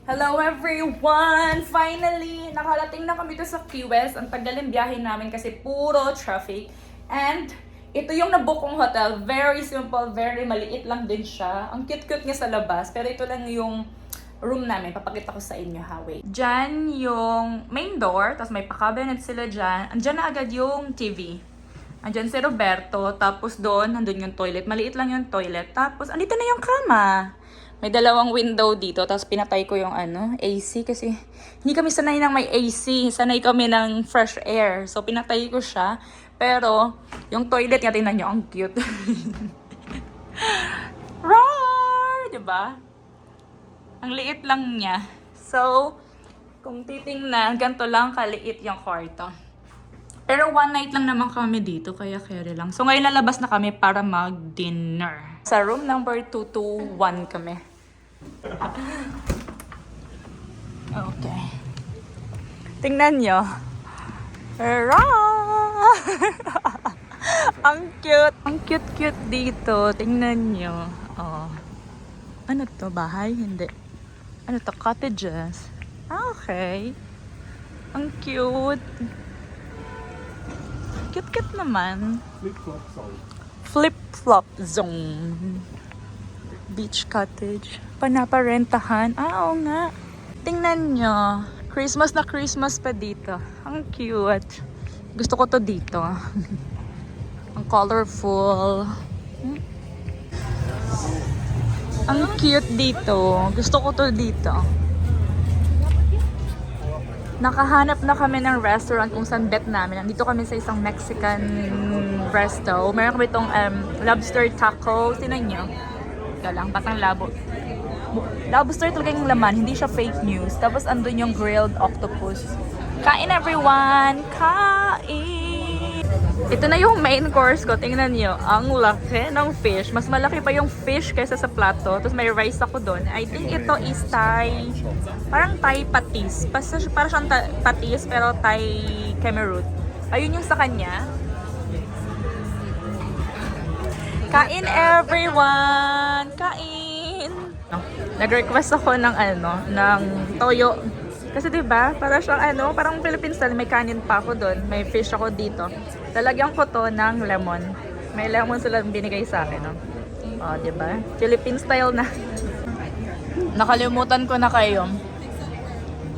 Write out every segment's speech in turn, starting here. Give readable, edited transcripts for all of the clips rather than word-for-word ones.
Hello everyone! Finally, nakarating na kami to sa Key West. Ang tagal ng biyahe namin kasi puro traffic. And ito yung nabook kong hotel. Very simple, very maliit lang din siya. Ang cute-cute niya sa labas. Pero ito lang yung room namin. Papakita ko sa inyo ha. Wait. Diyan yung main door. Tapos may pa-cabinet sila dyan. Andyan na agad yung TV. Andyan si Roberto. Tapos doon, nandun yung toilet. Maliit lang yung toilet. Tapos andito na yung kama. May dalawang window dito, tapos pinatay ko yung AC kasi hindi kami sanay ng may AC. Sanay kami ng fresh air. So pinatay ko siya. Pero yung toilet nga, tingnan nyo, ang cute. Roar! Diba? Ang liit lang niya. So, kung titingnan, ganito lang kaliit yung kwarto. Pero one night lang naman kami dito, kaya carry lang. So ngayon lalabas na kami para mag-dinner. Sa room number 221 kami. Okay. Tingnan nyo. Ang cute. Ang cute-cute dito. Tingnan nyo. Oh. Ano to? Bahay? Hindi. Ano to? Cottages. Okay. Ang cute. Cute-cute naman. Flip-flop zone. Flip-flop zone. Beach cottage. Panaparentahan. Oo nga. Tingnan nyo. Christmas na Christmas pa dito. Ang cute. Gusto ko to dito. Ang colorful. Ang cute dito. Gusto ko to dito. Nakahanap na kami ng restaurant kung saan bet namin. Nandito kami sa isang Mexican resto. Meron kami itong lobster taco. Tinan nyo. Ika lang, patang labo. Lobster talaga yung laman. Hindi siya fake news. Tapos andun yung grilled octopus. Kain everyone! Kain! Ito na yung main course ko. Tingnan nyo. Ang laki ng fish. Mas malaki pa yung fish kaysa sa plato. Tapos may rice ako doon. I think ito is Thai. Parang Thai patis. Parang siyang patis pero Thai cameroon. Ayun yung sa kanya. Kain everyone! Kain! Nag-request ako ng ng toyo. Kasi 'di ba, para siyang parang Philippine style, may kanin pa ako doon, may fish ako dito. Lalagyan ko to ng lemon. May lemon sila binigay sa akin, no. Oh, 'di ba? Philippine style na. Nakalimutan ko na kayo.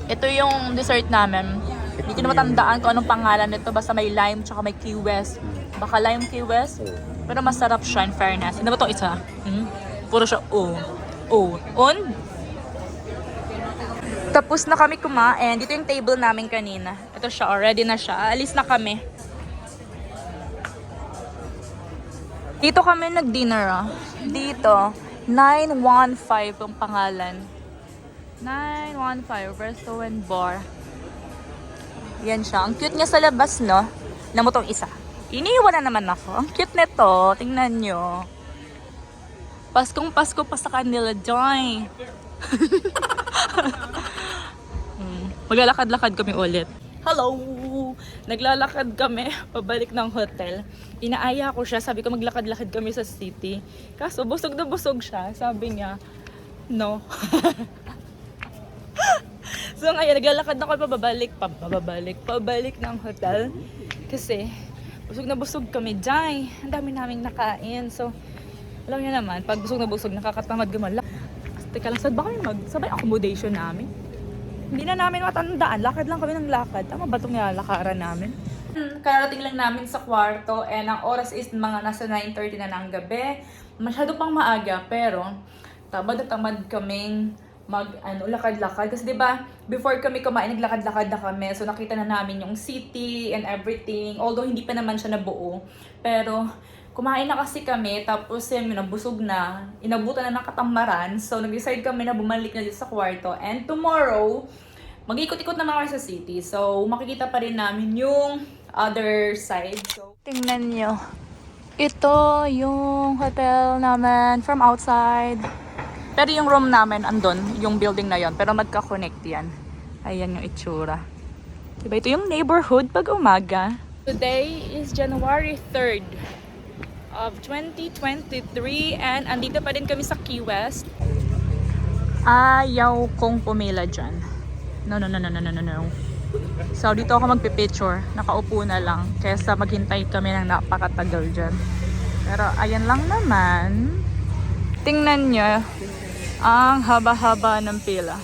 Ito yung dessert namin. Hindi ko na matandaan kung anong pangalan nito, basta may lime tsaka may Key West. Baka lime Key West. Pero masarap siya, in fairness. Ano ba itong isa? Puro siya, on. Tapos na kami kumain. Dito yung table namin kanina. Ito siya, ready na siya. Alis na kami. Dito kami nag-dinner, Dito. 915 yung pangalan. 915 Resto and Bar. Yan siya. Ang cute niya sa labas, no? Alam mo tong isa. Iniiwan na naman ako. Ang cute nito. Tingnan nyo. Paskong Pasko pa sa kanila, Joy. Maglalakad-lakad kami ulit. Hello! Naglalakad kami pabalik ng hotel. Inaaya ko siya. Sabi ko maglakad-lakad kami sa city. Kaso busog na busog siya. Sabi niya, no. So ngayon, naglalakad na ako pabalik ng hotel. Kasi busog na busog kami, Jai. Ang dami naming nakain. So, alam niyo naman, pag busog na busog, nakakatamad gumalak. Teka lang, saan ba kami magsabay accommodation namin? Hindi na namin matandaan. Lakad lang kami ng lakad. Tama ba itong nilalakaran namin? Karating lang namin sa kwarto and ang oras is mga nasa 9:30 na ng gabi. Masyado pang maaga pero tamad na tamad kaming lakad-lakad. Kasi 'di ba, before kami kumain, naglakad-lakad na kami. So nakita na namin yung city and everything. Although hindi pa naman siya nabuo. Pero kumain na kasi kami, tapos nabusog na, inabutan na ng katamaran. So nag-decide kami na bumalik na dito sa kwarto. And tomorrow, mag-ikot-ikot naman kami sa city. So makikita pa rin namin yung other side. So tingnan nyo. Ito yung hotel namin from outside. Pero yung room namin andun, yung building na yon. Pero magka-connect yan. Ayan yung itsura. Diba ito yung neighborhood pag umaga? Today is January 3rd of 2023 and andito pa din kami sa Key West. Ayaw kong pumila dyan. No. So, dito ako magpipicture. Nakaupo na lang. Kesa maghintay kami ng napakatagal dyan. Pero, ayan lang naman. Tingnan nyo. Ang haba-haba ng pila.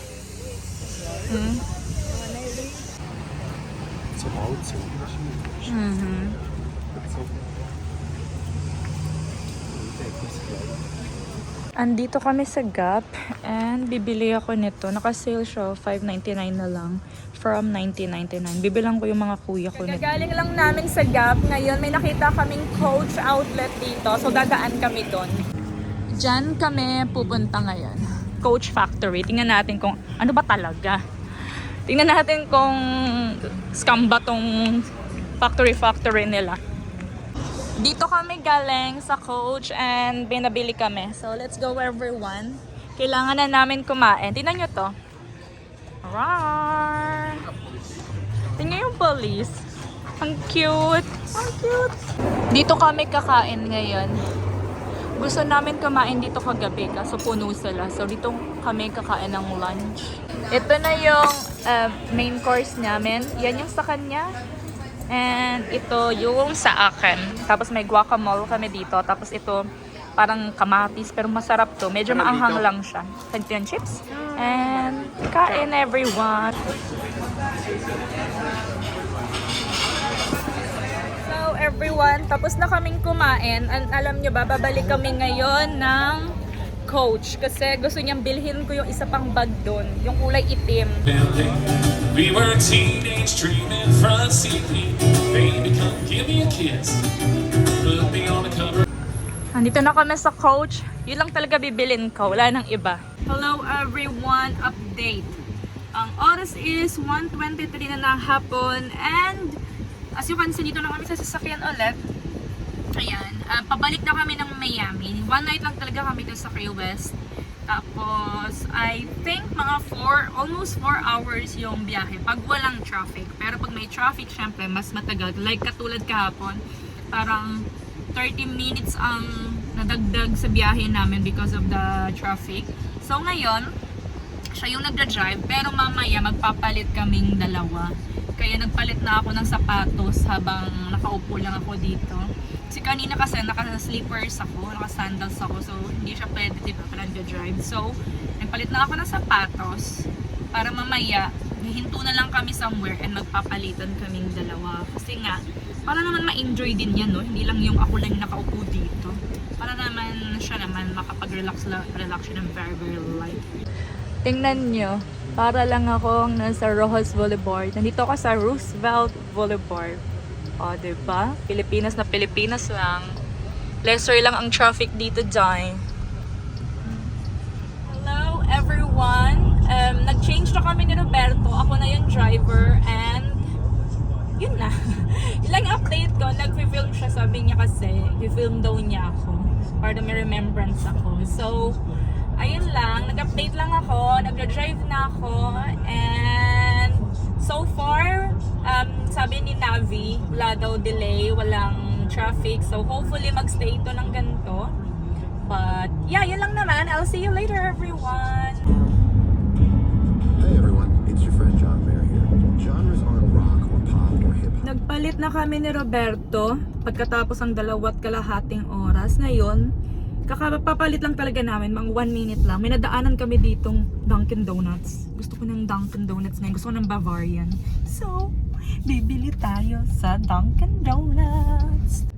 Andito kami sa Gap and bibili ako nito. Naka-sale siya, $5.99 na lang from $19.99. Bibilang ko yung mga kuya ko nito. Gagaling lang namin sa Gap. Ngayon may nakita kaming Coach outlet dito. So dadaan kami doon. Diyan kami pupunta ngayon. Coach Factory. Tingnan natin kung ano ba talaga. Tingnan natin kung scam ba tong factory nila. Dito kami galing sa Coach and binabili kami. So, let's go everyone. Kailangan na namin kumain. Tingnan nyo to. Rawr! Tingnan yung police. Ang cute. Ang cute. Dito kami kakain ngayon. Gusto namin kumain dito kagabi kaso puno sila. So, dito kami kakain ng lunch. Ito na yung main course namin. Yan yung sa kanya. And ito yung sa akin. Tapos may guacamole kami dito. Tapos ito parang kamatis pero masarap to. Medyo maanghang lang siya. Plantain chips. And kain everyone. So everyone, tapos na kaming kumain. And alam nyo ba, babalik kami ngayon ng Coach. Kasi gusto niyang bilhin ko yung isa pang bag doon. Yung kulay itim. We were teenage dreaming front seat. Baby, come give me a kiss. Put me on the cover. Andito na kami sa Coach. Yun lang talaga bibilin ko. Wala nang iba. Hello everyone. Update. Ang oras is 1:23 na ng hapon. And as you can see, dito na kami sa sasakyan ulit. Ayan. Pabalik na kami ng Miami. One night lang talaga kami dito sa Key West. Tapos, I think mga almost 4 hours yung biyahe pag walang traffic. Pero pag may traffic, syempre, mas matagal. Like katulad kahapon, parang 30 minutes ang nadagdag sa biyahe namin because of the traffic. So ngayon, siya yung nagda-drive, pero mamaya magpapalit kaming dalawa. Kaya nagpalit na ako ng sapatos habang nakaupo lang ako dito. Kasi kanina kasi naka-slippers ako, naka-sandals ako, so hindi siya pwede, diba, para nag-drive. So, nagpalit na ako ng sapatos para mamaya, hihinto na lang kami somewhere and magpapalitan kaming dalawa. Kasi nga, para naman ma-enjoy din yan, no? Hindi lang yung ako lang yung nakaupo dito. Para naman siya naman makapag-relax siya ng very, very light. Tingnan nyo, para lang akong nasa Rojas Boulevard. Nandito ako sa Roosevelt Boulevard. O, diba? Pilipinas na Pilipinas lang. Lesser lang ang traffic dito dyan. Hello, everyone. Nag-change na kami ni Roberto. Ako na yung driver and yun na. Ilang update ko, nag-film siya. Sabi niya kasi, i-film daw niya ako. Para may remembrance ako. So, ayun lang. Nag-update lang ako. Nag-drive na ako. And so far, sabi ni Navi, wala daw delay, walang traffic. So hopefully magstay ito ng ganito. But yeah, yun lang naman. I'll see you later, everyone. Hey everyone, it's your friend John Mayer here. Genres aren't rock or pop or hip-hop. Nagpalit na kami ni Roberto pagkatapos ang 2.5 oras. Ngayon, kakapapalit lang talaga namin, mga 1 minute lang. May nadaanan kami ditong Dunkin Donuts. Gusto ko ng Dunkin Donuts ngayon. Gusto ko ng Bavarian. So, bibili tayo sa Dunkin Donuts.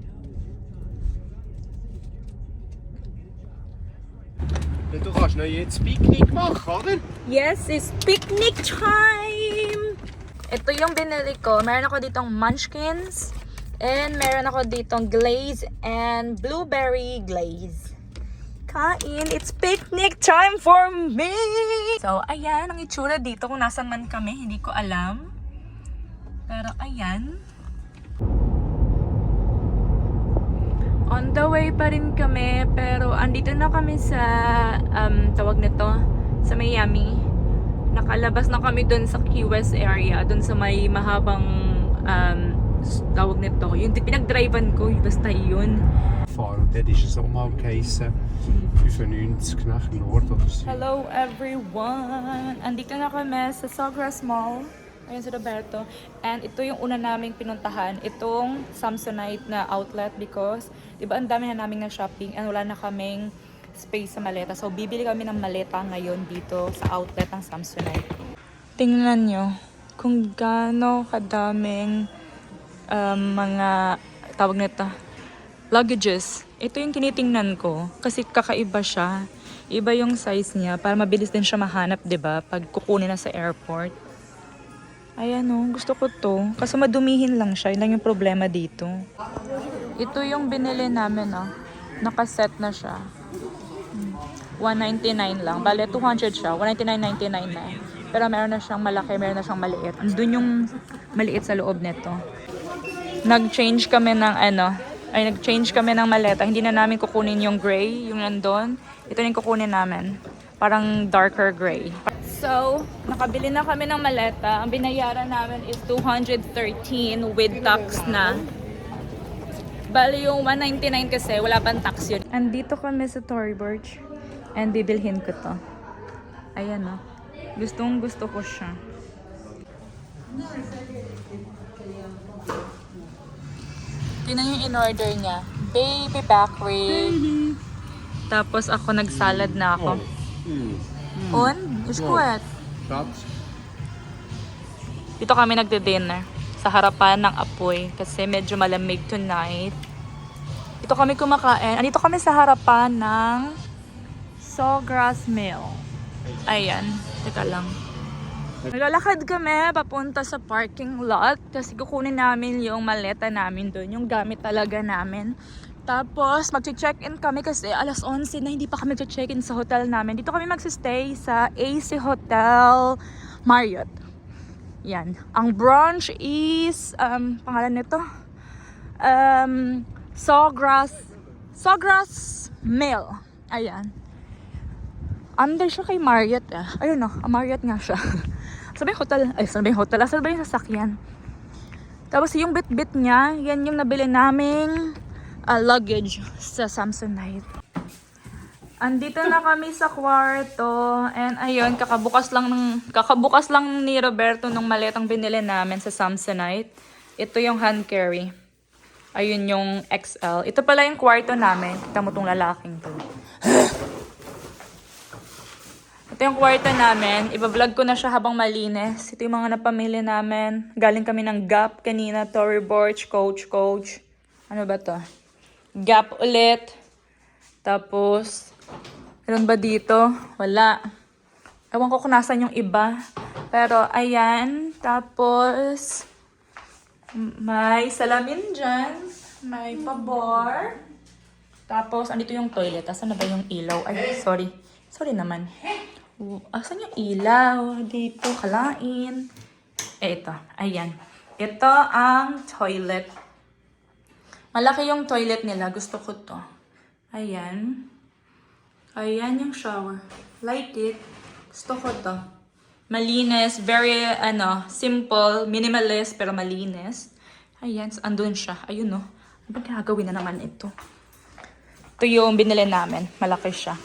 Du kannst noch jetzt Picknick machen, oder? Yes, it's picnic time! Ito yung binili ko. Meron ako ditong munchkins. And meron ako ditong glaze and blueberry glaze. Kain! It's picnic time for me! So, ayan ang itsura dito. Kung nasan man kami, hindi ko alam. Pero, ayan. On the way pa rin kami. Pero, andito na kami sa, tawag nito, sa Miami. Nakalabas na kami dun sa Key West area. Dun sa may mahabang tawag nito. Yung pinag-drivean ko, basta yun. fahren. Und dort ist es auch mal geheissen, 95 nach Nord oder Süd. Hello everyone! Andito na kami sa Sawgrass Mall. Ayan si Roberto. And ito yung una naming pinuntahan. Itong Samsonite na outlet because, di ba ang dami na naming na shopping and wala na kaming space sa maleta. So, bibili kami ng maleta ngayon dito sa outlet ng Samsonite. Tingnan nyo kung gaano kadaming mga tawag nito luggages. Ito yung tinitingnan ko kasi kakaiba siya. Iba yung size niya para mabilis din siya mahanap, 'di ba? Pag kukunin na sa airport. Ayan oh, gusto ko 'to kasi madumihin lang siya. Yun lang yung problema dito. Ito yung binili namin oh. Nakaset na siya. 199 lang. Bale 200 siya. 199.99 na. Pero meron na siyang malaki, meron na siyang maliit. Andun yung maliit sa loob nito. Nag-change kami ng nag-change kami ng maleta. Hindi na namin kukunin yung gray, yung nandun. Ito yung kukunin namin. Parang darker gray. So, nakabili na kami ng maleta. Ang binayaran namin is 213 with tax na. Bali yung 199 kasi wala pang tax yun. Andito kami sa Tory Burch. And bibilhin ko to. Ayan o. Gustong gusto ko siya. Tingnan yung in-order niya. Baby back rib. Tapos ako nagsalad na ako. On? Is kuwet. Dito kami nagde-dinner. Sa harapan ng apoy. Kasi medyo malamig tonight. Dito kami kumakain. Andito kami sa harapan ng Sawgrass Mill. Ayan. Teka lang. Naglalakad kami papunta sa parking lot kasi kukunin namin yung maleta namin doon, yung gamit talaga namin. Tapos mag-check-in kami kasi alas 11 na hindi pa kami mag-check-in sa hotel namin. Dito kami mag-stay sa AC Hotel Marriott. Yan. Ang brunch is, pangalan nito? Sawgrass Mill. Ayan. Under siya kay Marriott eh. Ayun no, Marriott nga siya. Sabi yung hotel, sabi yung hotel, sabi yung sasakyan. Tapos yung bit-bit niya, yan yung nabili naming luggage sa Samsonite. Andito na kami sa kwarto. And ayun, kakabukas lang ni Roberto nung maletang binili namin sa Samsonite. Ito yung hand carry. Ayun yung XL. Ito pala yung kwarto namin. Kita mo tong lalaking to. Ito yung kwarto namin. Iba-vlog ko na siya habang malinis. Ito yung mga napamili namin. Galing kami ng Gap kanina. Tory Burch, Coach. Ano ba to? Gap ulit. Tapos, meron ba dito? Wala. Ewan ko kung nasan yung iba. Pero, ayan. Tapos, may salamin dyan. May pabor. Tapos, andito yung toilet. Asan na ba yung ilaw? Ay, sorry. Sorry naman. Asan yung ilaw? Dito, kalain. Ito. Ayan. Ito ang toilet. Malaki yung toilet nila. Gusto ko to. Ayan. Ayan yung shower. Like it. Gusto ko to. Malinis. Very, simple. Minimalist, pero malinis. Ayan. So, andun siya. Ayun, no. Ano ba gagawin na naman ito? Ito yung binili namin. Malaki siya.